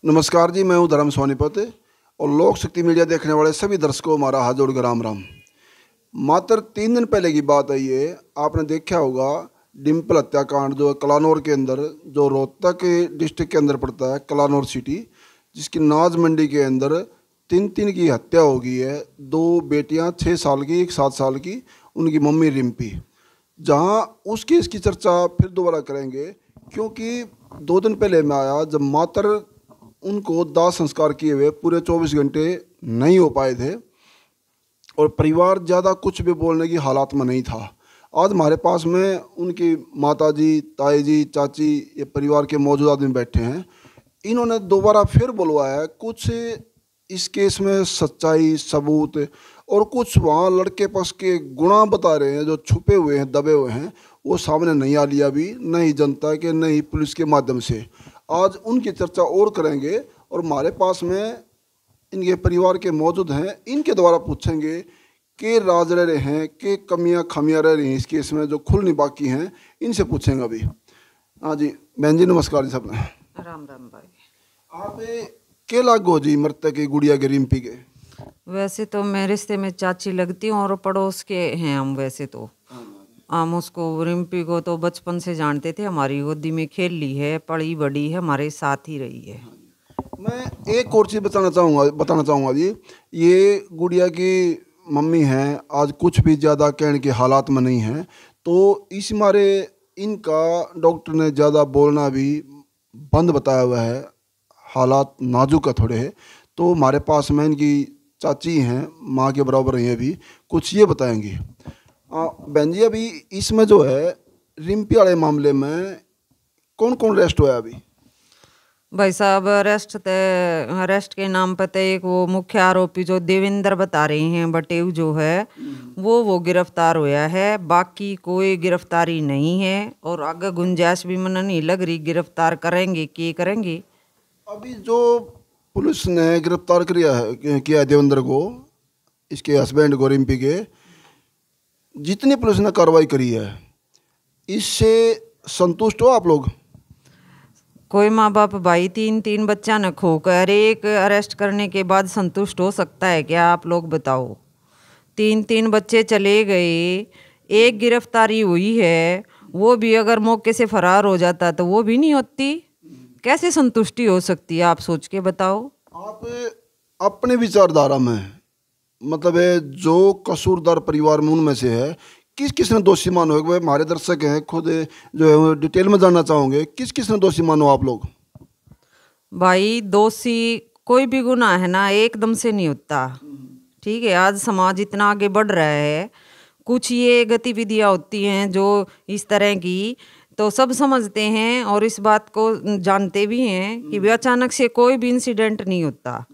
नमस्कार जी, मैं हूं धर्म सोनीपत और लोक शक्ति मीडिया देखने वाले सभी दर्शकों को हमारा हाथ जोड़ कर राम राम। मात्र 3 दिन पहले की बात है ये। आपने देखा होगा डिम्पल हत्याकांड जो कलानौर के अंदर, जो रोहतक डिस्ट्रिक्ट के अंदर पड़ता है, कलानौर सिटी, जिसकी नाज मंडी के अंदर 3 की हत्या हो गई है। 2 बेटियां 6 साल की, एक 7 साल की, उनकी मम्मी रिम्पी। जहां उस केस की चर्चा फिर दोबारा करेंगे, क्योंकि 2 दिन पहले मैं आया जब मात्र उनको दाह संस्कार किए हुए पूरे 24 घंटे नहीं हो पाए थे और परिवार ज़्यादा कुछ भी बोलने की हालात में नहीं था। आज हमारे पास में उनकी माताजी, ताई जी, चाची, ये परिवार के मौजूद आदमी बैठे हैं। इन्होंने दोबारा फिर बुलवाया है। कुछ इस केस में सच्चाई, सबूत और कुछ वहाँ लड़के पक्ष के गुणा बता रहे हैं जो छुपे हुए हैं, दबे हुए हैं, वो सामने नहीं आ लिया अभी, नहीं जनता के, नहीं पुलिस के माध्यम से। आज उनकी चर्चा और करेंगे और हमारे पास में इनके परिवार के मौजूद हैं। इनके द्वारा पूछेंगे कि राज रह रहे हैं, कि कमियां खामियां रह रही हैं इस केस में जो खुलनी बाकी हैं, इनसे पूछेंगे अभी। हाँ जी, बहन जी नमस्कार जी। सबने राम राम भाई। आप के लागो जी मृतक की गुड़िया के रिम्पी के? वैसे तो मैं रिश्ते में चाची लगती हूँ और पड़ोस के हैं हम। वैसे तो हम उसको, रिम्पी को तो बचपन से जानते थे, हमारी गोदी में खेल ली है, पड़ी बड़ी है, हमारे साथ ही रही है। मैं एक और चीज़ बताना चाहूँगा जी। ये गुड़िया की मम्मी हैं, आज कुछ भी ज़्यादा कहने के हालात में नहीं हैं, तो इस मारे इनका डॉक्टर ने ज़्यादा बोलना भी बंद बताया हुआ है। हालात नाजुक है थोड़े है। तो हमारे पास में इनकी चाची हैं, माँ के बराबर हैं अभी, कुछ ये बताएंगी। बहन जी, अभी इसमें जो है रिम्पी वाले मामले में कौन कौन अरेस्ट हुआ है अभी? भाई साहब, अरेस्ट के नाम पे तो एक वो मुख्य आरोपी जो देवेंद्र बता रहे हैं, बटेऊ जो है, वो गिरफ्तार हुआ है। बाकी कोई गिरफ्तारी नहीं है और आगे गुंजाइश भी मन नहीं लग रही गिरफ्तार करेंगे कि करेंगे। अभी जो पुलिस ने गिरफ्तार किया है देवेंद्र को, इसके हस्बैंड को, रिम्पी के, जितनी पुलिस ने कार्रवाई करी है, इससे संतुष्ट हो आप लोग? कोई माँ बाप भाई 3 बच्चा न खोकर एक अरेस्ट करने के बाद संतुष्ट हो सकता है क्या? आप लोग बताओ। 3 बच्चे चले गए, एक गिरफ्तारी हुई है, वो भी अगर मौके से फरार हो जाता तो वो भी नहीं होती। कैसे संतुष्टि हो सकती है? आप सोच के बताओ। आप अपने विचारधारा में, मतलब है जो कसूरदार परिवार में उनमें से है, किसने दोषी मानो? भाई हमारे दर्शक हैं, खुद जो है वो डिटेल में जानना चाहोगे, किसने दोषी मानो आप लोग? भाई दोषी कोई भी गुनाह है ना, एकदम से नहीं होता। ठीक है, आज समाज इतना आगे बढ़ रहा है, कुछ ये गतिविधियां होती हैं जो इस तरह की, तो सब समझते हैं और इस बात को जानते भी हैं कि भी अचानक से कोई भी इंसिडेंट नहीं होता।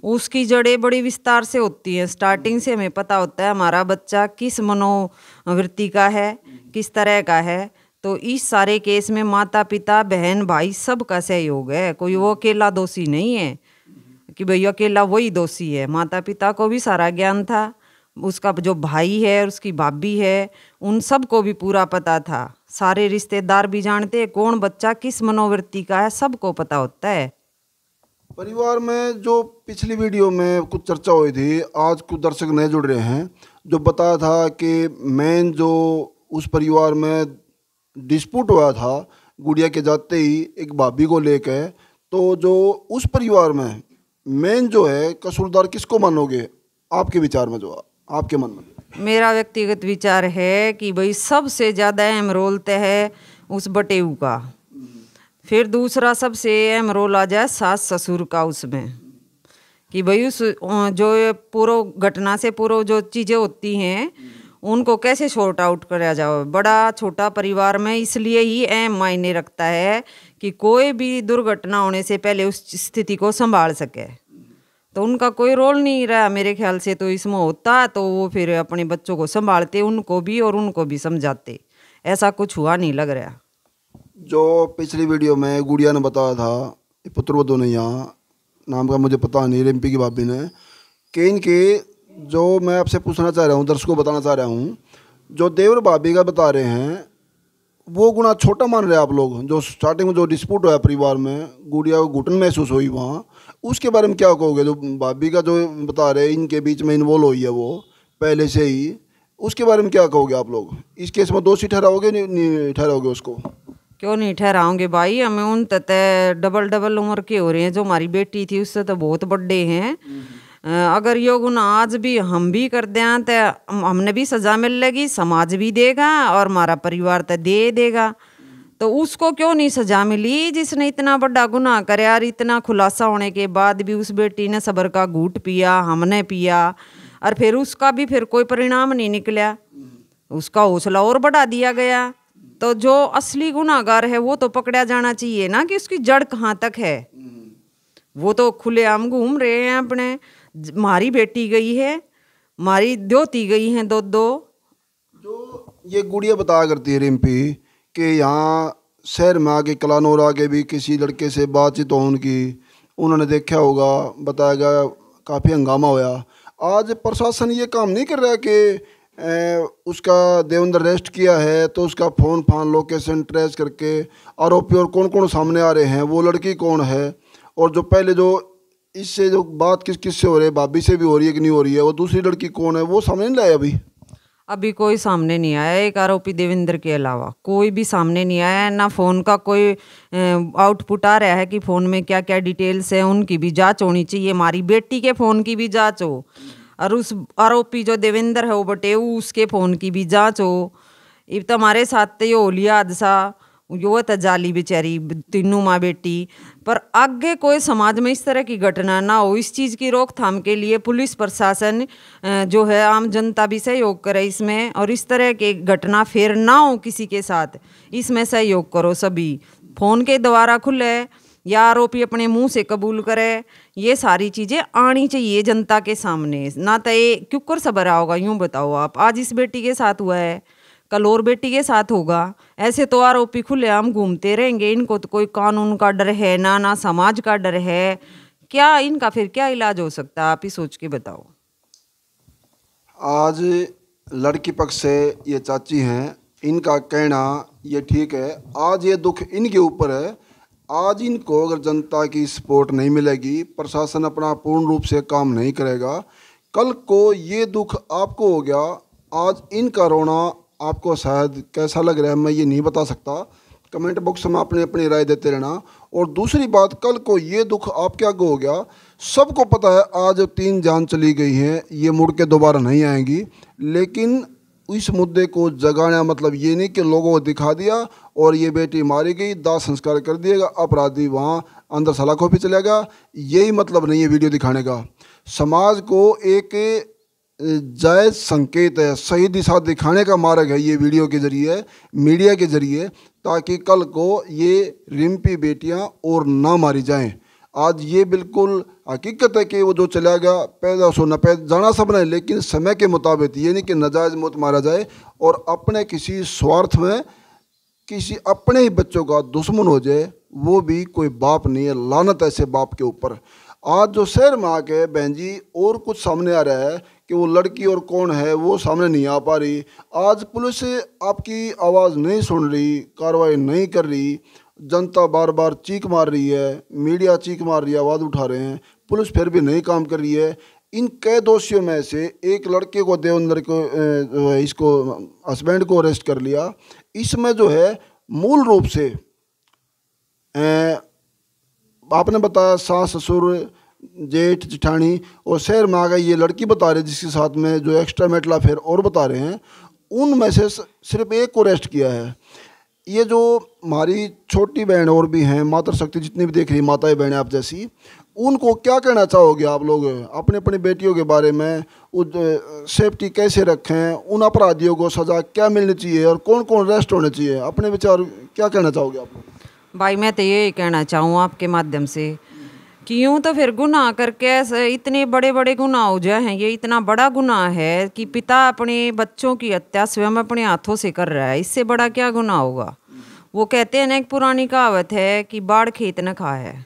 उसकी जड़ें बड़ी विस्तार से होती हैं। स्टार्टिंग से हमें पता होता है हमारा बच्चा किस मनोवृत्ति का है, किस तरह का है। तो इस सारे केस में माता पिता, बहन भाई, सबका सहयोग है। कोई वो अकेला दोषी नहीं है कि भाई अकेला वही दोषी है। माता पिता को भी सारा ज्ञान था, उसका जो भाई है, उसकी भाभी है, उन सबको भी पूरा पता था। सारे रिश्तेदार भी जानते हैं कौन बच्चा किस मनोवृत्ति का है, सबको पता होता है। परिवार में जो पिछली वीडियो में कुछ चर्चा हुई थी, आज कुछ दर्शक नए जुड़ रहे हैं, जो बताया था कि मेन जो उस परिवार में डिस्प्यूट हुआ था गुड़िया के जाते ही एक भाभी को लेकर, तो जो उस परिवार में मेन जो है कसूरदार किसको मानोगे आपके विचार में, जो आपके मन में? मेरा व्यक्तिगत विचार है कि भाई सबसे ज़्यादा अहम रोल तय है उस बटेऊ का। फिर दूसरा सबसे अहम रोल आ जाए सास ससुर का उसमें, कि भाई उस जो पूरा घटना से पूरा जो चीज़ें होती हैं उनको कैसे शॉर्ट आउट करा जाए। बड़ा छोटा परिवार में इसलिए ही अहम मायने रखता है कि कोई भी दुर्घटना होने से पहले उस स्थिति को संभाल सके। तो उनका कोई रोल नहीं रहा मेरे ख्याल से। तो इसमें होता तो वो फिर अपने बच्चों को संभालते, उनको भी और उनको भी समझाते। ऐसा कुछ हुआ नहीं लग रहा। जो पिछली वीडियो में गुड़िया ने बताया था, पुत्रवधू ने, यहाँ नाम का मुझे पता नहीं, रिम्पी की भाभी ने, कि इनके, जो मैं आपसे पूछना चाह रहा हूँ, दर्शकों को बताना चाह रहा हूँ, जो देवर भाभी का बता रहे हैं, वो गुना छोटा मान रहे आप लोग? जो स्टार्टिंग में जो डिस्प्यूट हुआ परिवार में, गुड़िया को घुटन महसूस हुई वहाँ, उसके बारे में क्या कहोगे? जो भाभी का जो बता रहे इनके बीच में इन्वॉल्व हुई है वो पहले से ही, उसके बारे में क्या कहोगे आप लोग? इस केस में दोषी ठहराओगे नहीं ठहराओगे उसको? क्यों नहीं ठहराओगे भाई, हमें उन तय डबल डबल उम्र के हो रहे हैं। जो हमारी बेटी थी उससे तो बहुत बड़े हैं। अगर यो गुना आज भी हम भी कर दें तो हमने भी सजा मिल लेगी, समाज भी देगा और हमारा परिवार तो दे देगा। तो उसको क्यों नहीं सजा मिली जिसने इतना बड़ा गुनाह करे? और इतना खुलासा होने के बाद भी उस बेटी ने सबर का घूंट पिया, हमने पिया, और फिर उसका भी फिर कोई परिणाम नहीं निकला, उसका हौसला और बढ़ा दिया गया। तो जो असली गुनाहगार है वो तो पकड़ा जाना चाहिए ना, कि उसकी जड़ कहाँ तक है। वो तो खुलेआम घूम रहे हैं अपने, मारी बेटी गई है, मारी द्योती गई हैं दो। जो ये गुड़िया बताया करती है रिम्पी कि यहाँ शहर में आके कलानौर आके भी किसी लड़के से बातचीत हो उनकी, उन्होंने देखा होगा, बताया गया, काफ़ी हंगामा होया। आज प्रशासन ये काम नहीं कर रहा कि उसका देवेंद्र अरेस्ट किया है तो उसका फ़ोन फान लोकेशन ट्रेस करके आरोपी और कौन कौन सामने आ रहे हैं, वो लड़की कौन है, और जो पहले जो इससे जो बात किस किस से हो रही है, भाभी से भी हो रही है कि नहीं हो रही है, वो दूसरी लड़की कौन है, वो सामने नहीं लाया अभी कोई सामने नहीं आया। एक आरोपी देवेंद्र के अलावा कोई भी सामने नहीं आया। ना फ़ोन का कोई आउटपुट आ रहा है कि फ़ोन में क्या क्या डिटेल्स हैं, उनकी भी जांच होनी चाहिए। हमारी बेटी के फ़ोन की भी जांच हो, और उस आरोपी जो देवेंद्र है वो बटेऊ, उसके फ़ोन की भी जांच हो। इब तो हमारे साथ तो ये हो लिया हादसा, यो तो जाली बेचारी तीनों माँ बेटी। पर आगे कोई समाज में इस तरह की घटना ना हो, इस चीज़ की रोकथाम के लिए पुलिस प्रशासन जो है, आम जनता भी सहयोग करे इसमें, और इस तरह की घटना फिर ना हो किसी के साथ, इसमें सहयोग करो सभी। फ़ोन के द्वारा खुले या आरोपी अपने मुंह से कबूल करे, ये सारी चीज़ें आनी चाहिए जनता के सामने। ना तो ये क्यों कर सबरा होगा, यूँ बताओ आप। आज इस बेटी के साथ हुआ है, कल और बेटी के साथ होगा। ऐसे तो आरोपी खुलेआम घूमते रहेंगे, इनको तो कोई कानून का डर है ना समाज का डर है। क्या इनका फिर क्या इलाज हो सकता है, आप ही सोच के बताओ। आज लड़की पक्ष से ये चाची हैं, इनका कहना ये ठीक है, आज ये दुख इनके ऊपर है। आज इनको अगर जनता की सपोर्ट नहीं मिलेगी, प्रशासन अपना पूर्ण रूप से काम नहीं करेगा, कल को ये दुख आपको हो गया। आज इनका रोना आपको शायद कैसा लग रहा है मैं ये नहीं बता सकता, कमेंट बॉक्स में अपनी अपनी राय देते रहना। और दूसरी बात, कल को ये दुख आपके आगे हो गया, सबको पता है आज 3 जान चली गई हैं, ये मुड़ के दोबारा नहीं आएंगी। लेकिन इस मुद्दे को जगाना मतलब ये नहीं कि लोगों को दिखा दिया और ये बेटी मारी गई, दाह संस्कार कर दिएगा, अपराधी वहाँ अंदर सलाखों पे चलेगा, यही मतलब नहीं है वीडियो दिखाने का। समाज को एक जायज़ संकेत है, सही दिशा दिखाने का मार्ग है ये वीडियो के ज़रिए, मीडिया के ज़रिए, ताकि कल को ये रिम्पी बेटियां और ना मारी जाएं। आज ये बिल्कुल हकीकत है कि वो जो चला गया, पैदा सो न पैदा जाना सब नहीं, लेकिन समय के मुताबिक, ये नहीं कि नाजायज़ मौत मारा जाए और अपने किसी स्वार्थ में किसी अपने ही बच्चों का दुश्मन हो जाए, वो भी कोई बाप नहीं है। लानत ऐसे बाप के ऊपर। आज जो शहर में आके बहन जी और कुछ सामने आ रहा है कि वो लड़की और कौन है वो सामने नहीं आ पा रही। आज पुलिस आपकी आवाज़ नहीं सुन रही, कार्रवाई नहीं कर रही, जनता बार बार चीख मार रही है, मीडिया चीख मार रही है, आवाज़ उठा रहे हैं, पुलिस फिर भी नहीं काम कर रही है। इन कई दोषियों में से एक लड़के को, देवेंद्र को, इसको हस्बैंड को अरेस्ट कर लिया। इसमें जो है मूल रूप से आपने बताया सास ससुर जेठ जेठानी और शहर में आ गई ये लड़की बता रहे, जिसके साथ में जो एक्स्ट्रा मेटल अफेयर और बता रहे हैं, उनमें से सिर्फ एक को अरेस्ट किया है। ये जो हमारी छोटी बहन और भी हैं, मातृशक्ति जितनी भी देख रही माताएं बहनें आप जैसी, उनको क्या कहना चाहोगे आप लोग अपने अपनी बेटियों के बारे में? सेफ्टी कैसे रखें, उन अपराधियों को सज़ा क्या मिलनी चाहिए और कौन कौन अरेस्ट होने चाहिए? अपने विचार क्या कहना चाहोगे आप लोग? भाई मैं तो ये कहना चाहूँ आपके माध्यम से कि यूँ तो फिर गुनाह करके ऐसे इतने बड़े बड़े गुनाह हो जाए हैं। ये इतना बड़ा गुनाह है कि पिता अपने बच्चों की हत्या स्वयं अपने हाथों से कर रहा है, इससे बड़ा क्या गुनाह होगा? वो कहते हैं ना, एक पुरानी कहावत है कि बाढ़ खेत न खा है,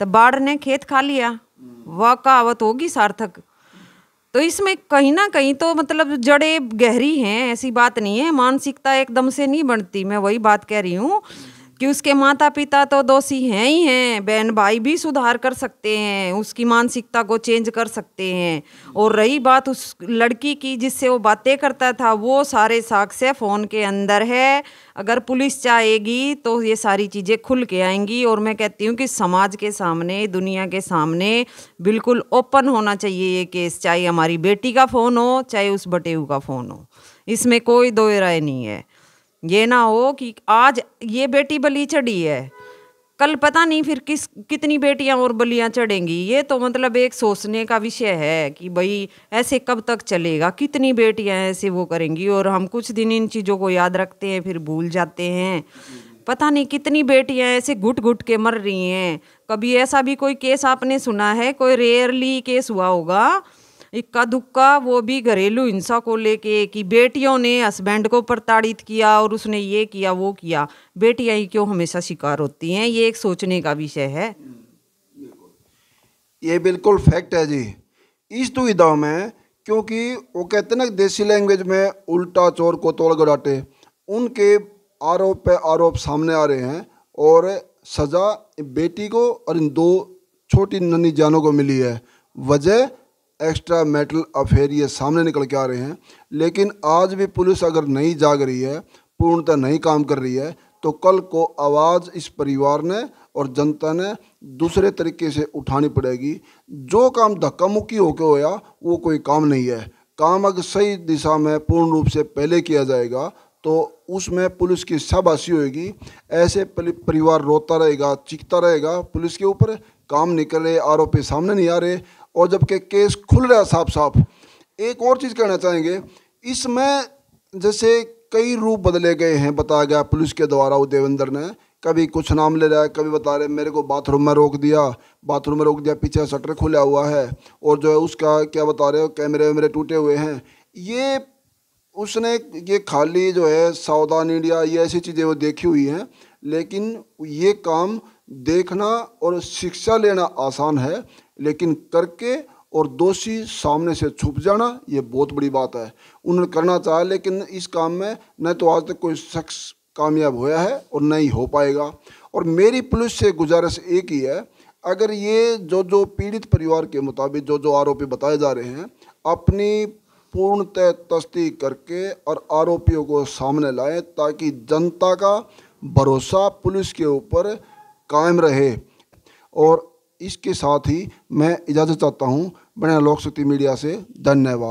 तो बाढ़ ने खेत खा लिया, वह कहावत होगी सार्थक। तो इसमें कहीं ना कहीं तो मतलब जड़ें गहरी हैं, ऐसी बात नहीं है, मानसिकता एकदम से नहीं बनती। मैं वही बात कह रही हूँ कि उसके माता पिता तो दोषी हैं ही हैं, बहन भाई भी सुधार कर सकते हैं, उसकी मानसिकता को चेंज कर सकते हैं। और रही बात उस लड़की की जिससे वो बातें करता था, वो सारे साक्ष्य फ़ोन के अंदर है। अगर पुलिस चाहेगी तो ये सारी चीज़ें खुल के आएंगी। और मैं कहती हूँ कि समाज के सामने, दुनिया के सामने बिल्कुल ओपन होना चाहिए ये केस, चाहे हमारी बेटी का फ़ोन हो, चाहे उस बटेऊ का फ़ोन हो, इसमें कोई दो राय नहीं है। ये ना हो कि आज ये बेटी बलि चढ़ी है, कल पता नहीं फिर कितनी बेटियां और बलियां चढ़ेंगी। ये तो मतलब एक सोचने का विषय है कि भाई ऐसे कब तक चलेगा, कितनी बेटियां ऐसे वो करेंगी। और हम कुछ दिन इन चीज़ों को याद रखते हैं, फिर भूल जाते हैं। पता नहीं कितनी बेटियां ऐसे घुट घुट के मर रही हैं। कभी ऐसा भी कोई केस आपने सुना है? कोई रेयरली केस हुआ होगा, इक्का दुक्का, वो भी घरेलू हिंसा को लेके, कि बेटियों ने हस्बैंड को प्रताड़ित किया और उसने ये किया वो किया। बेटियां ही क्यों हमेशा शिकार होती हैं? ये एक सोचने का विषय है। ये बिल्कुल फैक्ट है जी। इस दुविधा में, क्योंकि वो कहते हैं ना देसी लैंग्वेज में उल्टा चोर को तोड़ गड़ाटे, उनके आरोप पे आरोप सामने आ रहे हैं और सजा बेटी को और इन दो छोटी नन्ही जानों को मिली है। वजह एक्स्ट्रा मैरिटल अफेयर ये सामने निकल के आ रहे हैं। लेकिन आज भी पुलिस अगर नहीं जाग रही है, पूर्णतः नहीं काम कर रही है, तो कल को आवाज़ इस परिवार ने और जनता ने दूसरे तरीके से उठानी पड़ेगी। जो काम धक्का मुक्की होके होया वो कोई काम नहीं है। काम अगर सही दिशा में पूर्ण रूप से पहले किया जाएगा तो उसमें पुलिस की शाबाशी होगी। ऐसे परिवार रोता रहेगा, चीखता रहेगा पुलिस के ऊपर, काम नहीं कर रहे, आरोपी सामने नहीं आ रहे, और जबकि केस खुल रहा है साफ साफ। एक और चीज़ कहना चाहेंगे, इसमें जैसे कई रूप बदले गए हैं, बताया गया पुलिस के द्वारा। वो देवेंद्र ने कभी कुछ नाम ले रहा है, कभी बता रहे मेरे को बाथरूम में रोक दिया, पीछे शटर खुला हुआ है, और जो है उसका क्या बता रहे हो, कैमरे मेरे टूटे हुए हैं। ये उसने ये खाली जो है सावधान इंडिया, ये ऐसी चीज़ें वो देखी हुई हैं। लेकिन ये काम देखना और शिक्षा लेना आसान है, लेकिन करके और दोषी सामने से छुप जाना ये बहुत बड़ी बात है। उन्होंने करना चाहा, लेकिन इस काम में न तो आज तक कोई शख्स कामयाब होया है और न ही हो पाएगा। और मेरी पुलिस से गुजारिश एक ही है, अगर ये जो पीड़ित परिवार के मुताबिक जो आरोपी बताए जा रहे हैं, अपनी पूर्णतः तस्दीक करके और आरोपियों को सामने लाएं, ताकि जनता का भरोसा पुलिस के ऊपर कायम रहे। और इसके साथ ही मैं इजाज़त चाहता हूँ। बने लोक शक्ति मीडिया से। धन्यवाद।